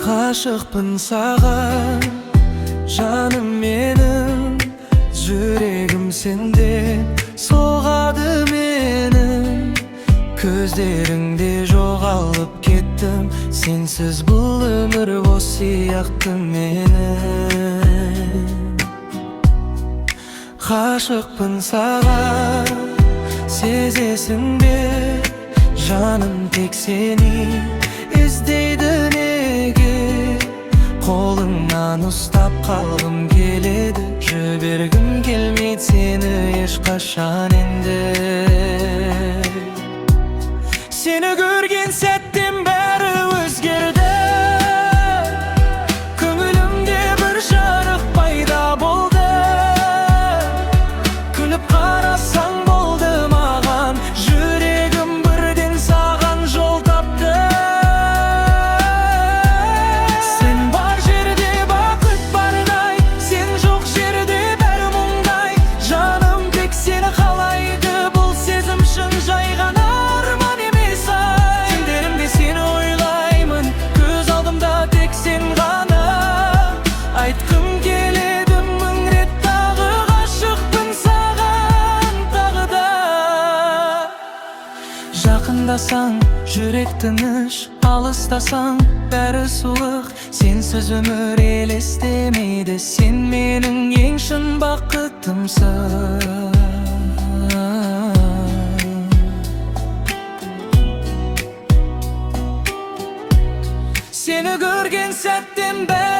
Aşıkpın sağa canım menim, yüregim sende soğadı menim. Gözlerinde жоғалып kettim, sensiz бұл өмір сияқты menim. Aşıkpın sağa, sezesin be canım, tek seni izdeydi nege. Қолыңнан ұстап қалғым келеді, жібергім келмейді сені ешқашан енді. Seni görген сәттен бәрі өзгерді, көңілімде бір жарық пайда болды. Күліп қарасаң болды маған, жүрегім бірден саған жол тапты. Сен бар жерде бақыт бардай, сен жоқ жерде бәрі мұңдай. Жаным тек сені қалайды, бұл сезім шын жай ғана арман емес ай. Түндерімде сені ойлаймын, көз алдымда тек сен ғана. Айтқым келеді мың рет тағы, ғашықпын саған тағы да. Жақындасаң жүрек тыныш, алыстасаң бәрі суық. Сенсіз өмір елестемейді, сен менің ең шын бақытымсың. Seni görgen сәттен бәрі